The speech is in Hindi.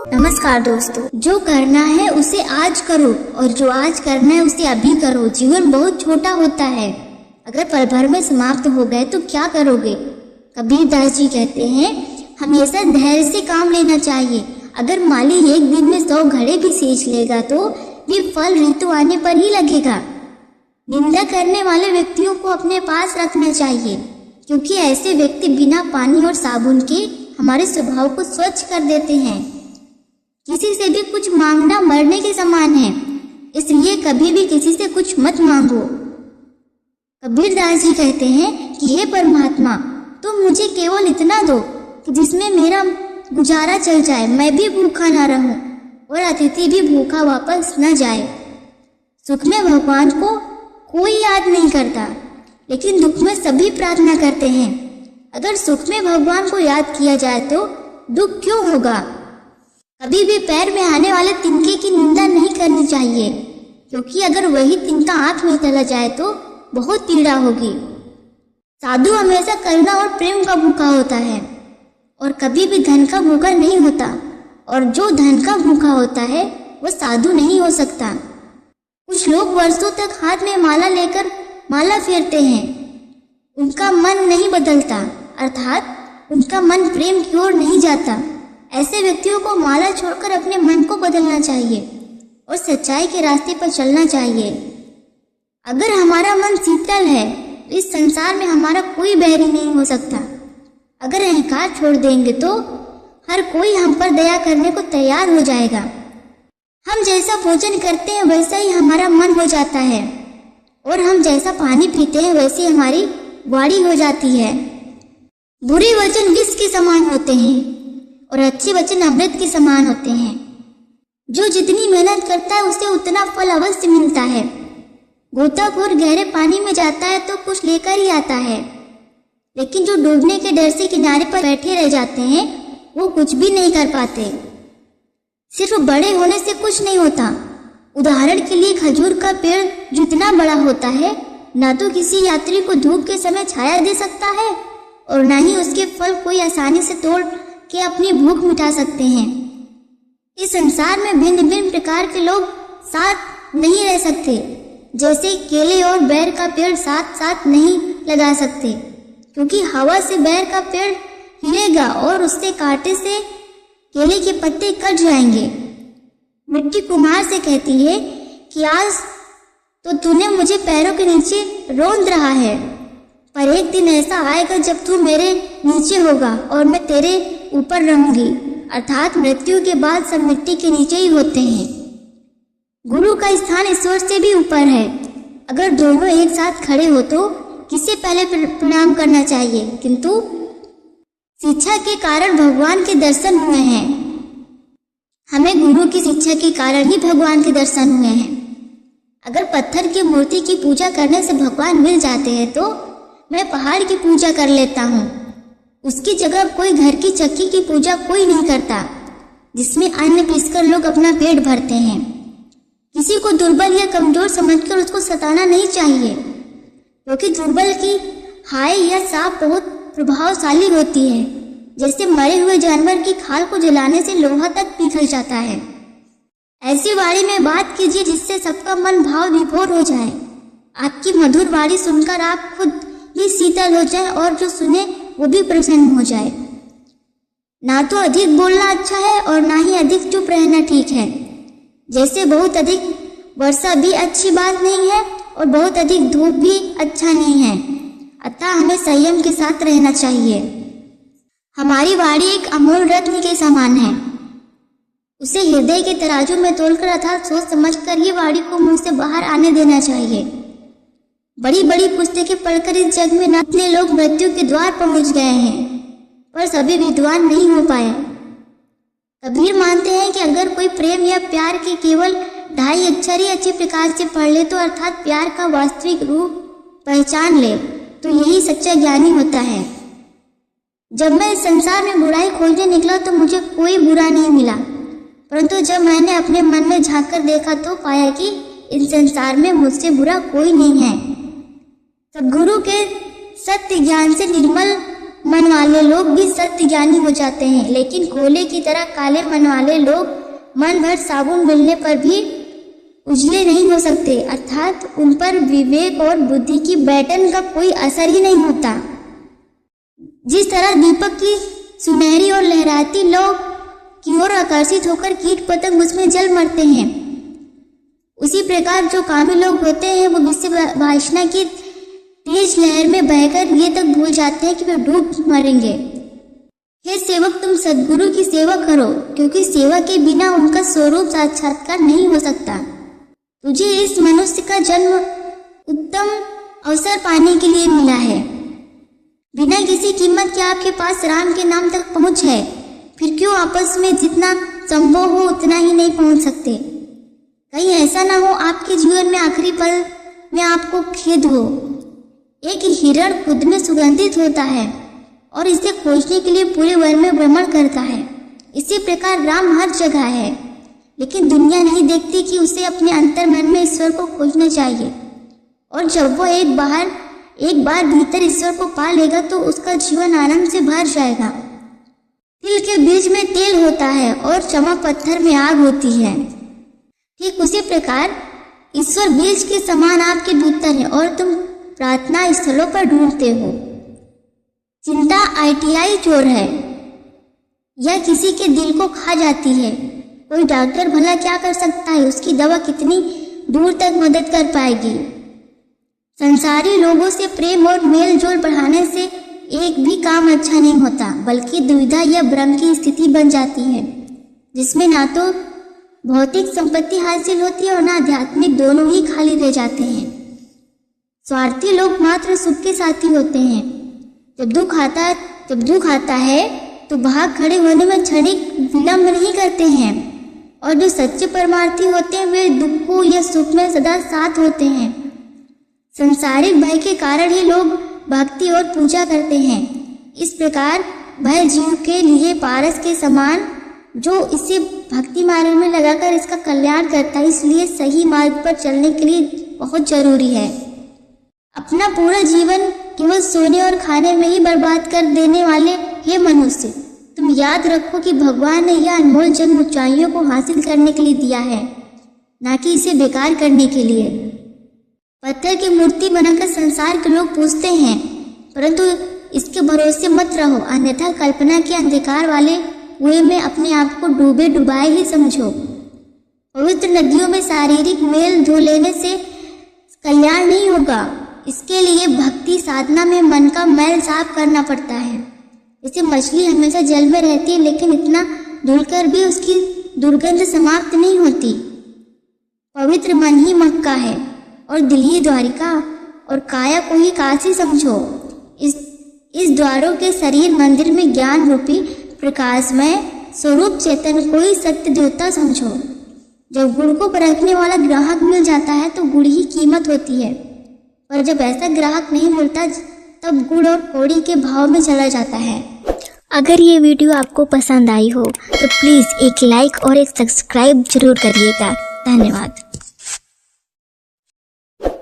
नमस्कार दोस्तों, जो करना है उसे आज करो और जो आज करना है उसे अभी करो। जीवन बहुत छोटा होता है, अगर पल भर में समाप्त हो गए तो क्या करोगे। कबीरदास जी कहते हैं, हमेशा धैर्य से काम लेना चाहिए। अगर माली एक दिन में 100 घड़े भी सींच लेगा तो ये फल ऋतु आने पर ही लगेगा। निंदा करने वाले व्यक्तियों को अपने पास रखना चाहिए, क्योंकि ऐसे व्यक्ति बिना पानी और साबुन के हमारे स्वभाव को स्वच्छ कर देते हैं। किसी से भी कुछ मांगना मरने के समान है, इसलिए कभी भी किसी से कुछ मत मांगो। कबीरदास जी कहते हैं कि हे परमात्मा, तुम मुझे केवल इतना दो कि जिसमें मेरा गुजारा चल जाए, मैं भी भूखा ना रहूं और अतिथि भी भूखा वापस न जाए। सुख में भगवान को कोई याद नहीं करता, लेकिन दुख में सभी प्रार्थना करते हैं। अगर सुख में भगवान को याद किया जाए तो दुख क्यों होगा। कभी भी पैर में आने वाले तिनके की निंदा नहीं करनी चाहिए, क्योंकि अगर वही तिनका आंख में चला जाए तो बहुत पीड़ा होगी। साधु हमेशा करुणा और प्रेम का भूखा होता है और कभी भी धन का भूखा नहीं होता, और जो धन का भूखा होता है वह साधु नहीं हो सकता। कुछ लोग वर्षों तक हाथ में माला लेकर माला फेरते हैं, उनका मन नहीं बदलता, अर्थात उनका मन प्रेम की ओर नहीं जाता। ऐसे व्यक्तियों को माला छोड़कर अपने मन को बदलना चाहिए और सच्चाई के रास्ते पर चलना चाहिए। अगर हमारा मन शीतल है तो इस संसार में हमारा कोई बैरी नहीं हो सकता। अगर अहंकार छोड़ देंगे तो हर कोई हम पर दया करने को तैयार हो जाएगा। हम जैसा भोजन करते हैं वैसा ही हमारा मन हो जाता है, और हम जैसा पानी पीते हैं वैसे हमारी वाणी हो जाती है। बुरे वचन विष के समान होते हैं और अच्छे वचन अमृत के समान होते हैं। जो जितनी मेहनत करता है उसे उतना फल अवश्य मिलता है। गोताखोर गहरे पानी में जाता है तो कुछ लेकर ही आता है, लेकिन जो डूबने के डर से किनारे पर बैठे रह जाते हैं वो कुछ भी नहीं कर पाते। सिर्फ बड़े होने से कुछ नहीं होता। उदाहरण के लिए खजूर का पेड़ जितना बड़ा होता है, न तो किसी यात्री को धूप के समय छाया दे सकता है और न ही उसके फल कोई आसानी से तोड़ के अपनी भूख मिटा सकते हैं। इस संसार में भिन्न भिन्न प्रकार के लोग साथ नहीं रह सकते। जैसे केले और बैर का पेड़ साथ साथ नहीं लगा सकते, क्योंकि हवा से बैर का पेड़ हिलेगा और उससे कांटे से केले के पत्ते कट जाएंगे। मिट्टी कुम्हार से कहती है कि आज तो तूने मुझे पैरों के नीचे रौंद रहा है, पर एक दिन ऐसा आएगा जब तू मेरे नीचे होगा और मैं तेरे ऊपर रहूंगी। अर्थात मृत्यु के बाद सब मिट्टी के नीचे ही होते हैं। गुरु का स्थान ईश्वर से भी ऊपर है। अगर दोनों एक साथ खड़े हो तो किसे पहले प्रणाम करना चाहिए, किंतु शिक्षा के कारण भगवान के दर्शन हुए हैं। हमें गुरु की शिक्षा के कारण ही भगवान के दर्शन हुए हैं। अगर पत्थर की मूर्ति की पूजा करने से भगवान मिल जाते हैं तो मैं पहाड़ की पूजा कर लेता हूँ। उसकी जगह कोई घर की चक्की की पूजा कोई नहीं करता, जिसमें अन्न पीसकर लोग अपना पेट भरते हैं। किसी को दुर्बल या कमजोर समझकर उसको सताना नहीं चाहिए, क्योंकि दुर्बल की हाय या साप बहुत प्रभावशाली होती है। जैसे मरे हुए जानवर की खाल को जलाने से लोहा तक पिघल जाता है। ऐसी वाणी में बात कीजिए जिससे सबका मन भाव विभोर हो जाए। आपकी मधुर वाणी सुनकर आप खुद भी शीतल हो जाए और जो सुने वो भी प्रसन्न हो जाए। ना तो अधिक बोलना अच्छा है और ना ही अधिक चुप रहना ठीक है। जैसे बहुत अधिक वर्षा भी अच्छी बात नहीं है और बहुत अधिक धूप भी अच्छा नहीं है, अतः हमें संयम के साथ रहना चाहिए। हमारी वाणी एक अमूल्य रत्न के समान है। उसे हृदय के तराजू में तोलकर अर्थात सोच समझकर ही वाणी को मुंह से बाहर आने देना चाहिए। बड़ी बड़ी पुस्तकें पढ़कर इस जग में इतने लोग मृत्यु के द्वार पहुंच गए हैं, पर सभी विद्वान नहीं हो पाए। कबीर मानते हैं कि अगर कोई प्रेम या प्यार के केवल 2.5 अक्षर ही अच्छे प्रकार से पढ़ ले तो अर्थात प्यार का वास्तविक रूप पहचान ले, तो यही सच्चा ज्ञानी होता है। जब मैं इस संसार में बुराई खोजने निकला तो मुझे कोई बुरा नहीं मिला, परंतु जब मैंने अपने मन में झांक कर देखा तो पाया कि इस संसार में मुझसे बुरा कोई नहीं है। सद्गुरु के सत्य ज्ञान से निर्मल मन वाले लोग भी सत्य ज्ञानी हो जाते हैं, लेकिन कोयले की तरह काले मन वाले लोग मन भर साबुन मिलने पर भी उजले नहीं हो सकते, अर्थात उन पर विवेक और बुद्धि की बैटन का कोई असर ही नहीं होता। जिस तरह दीपक की सुनहरी और लहराती लौ की ओर आकर्षित होकर कीट पतंग उसमें जल मरते हैं, उसी प्रकार जो कामी लोग होते हैं वो विषय वासना की तेज लहर में बहकर ये तक भूल जाते हैं कि वे डूब मरेंगे। हे सेवक, तुम सद्गुरु की सेवा करो, क्योंकि सेवा के बिना उनका स्वरूप साक्षात्कार नहीं हो सकता। तुझे इस मनुष्य का जन्म उत्तम अवसर पाने के लिए मिला है। बिना किसी कीमत के आपके पास राम के नाम तक पहुंच है, फिर क्यों आपस में जितना संभव हो उतना ही नहीं पहुंच सकते? कहीं ऐसा ना हो आपके जीवन में आखिरी पल में आपको खेद हो। एक हिरण खुद में सुगंधित होता है और इसे खोजने के लिए पूरे वन में भ्रमण करता है। इसी प्रकार राम हर जगह है, लेकिन दुनिया नहीं देखती कि उसे अपने अंतर मन में ईश्वर को खोजना चाहिए। और जब वो एक बार भीतर ईश्वर को पा लेगा तो उसका जीवन आनंद से भर जाएगा। तिल के बीज में तेल होता है और चमक पत्थर में आग होती है। ठीक उसी प्रकार ईश्वर बीज के समान आपके भीतर है और तुम प्रार्थना स्थलों पर ढूंढते हो। चिंता ITI चोर है, यह किसी के दिल को खा जाती है। कोई डॉक्टर भला क्या कर सकता है, उसकी दवा कितनी दूर तक मदद कर पाएगी? संसारी लोगों से प्रेम और मेल जोल बढ़ाने से एक भी काम अच्छा नहीं होता, बल्कि दुविधा या भ्रम की स्थिति बन जाती है, जिसमें ना तो भौतिक संपत्ति हासिल होती है और ना आध्यात्मिक, दोनों ही खाली रह जाते हैं। स्वार्थी लोग मात्र सुख के साथी होते हैं। जब दुख आता है तो भाग खड़े होने में क्षणिक विलंब नहीं करते हैं, और जो सच्चे परमार्थी होते हैं वे दुख या सुख में सदा साथ होते हैं। संसारिक भय के कारण ही लोग भक्ति और पूजा करते हैं। इस प्रकार भय जीव के लिए पारस के समान, जो इसे भक्ति मार्ग में लगाकर इसका कल्याण करता है। इसलिए सही मार्ग पर चलने के लिए बहुत जरूरी है। अपना पूरा जीवन केवल सोने और खाने में ही बर्बाद कर देने वाले हे मनुष्य, तुम याद रखो कि भगवान ने यह अनमोल जन्म ऊंचाइयों को हासिल करने के लिए दिया है, ना कि इसे बेकार करने के लिए। पत्थर की मूर्ति बनाकर संसार के लोग पूजते हैं, परंतु इसके भरोसे मत रहो, अन्यथा कल्पना के अंधकार वाले कुएं में अपने आप को डूबे डुबाए ही समझो। पवित्र नदियों में शारीरिक मेल धो लेने से कल्याण नहीं होगा। इसके लिए भक्ति साधना में मन का मैल साफ करना पड़ता है। जैसे मछली हमेशा जल में रहती है, लेकिन इतना धुलकर भी उसकी दुर्गंध समाप्त नहीं होती। पवित्र मन ही मक्का है और दिल ही द्वारिका, और काया को ही काशी समझो। इस द्वारों के शरीर मंदिर में ज्ञान रूपी प्रकाशमय स्वरूप चेतन को ही सत्य देवता समझो। जब गुड़ को परखने वाला ग्राहक मिल जाता है तो गुड़ ही कीमत होती है, पर जब ऐसा ग्राहक नहीं मिलता तब गुड़ और कौड़ी के भाव में चला जाता है। अगर ये वीडियो आपको पसंद आई हो तो प्लीज़ एक लाइक और एक सब्सक्राइब जरूर करिएगा। धन्यवाद।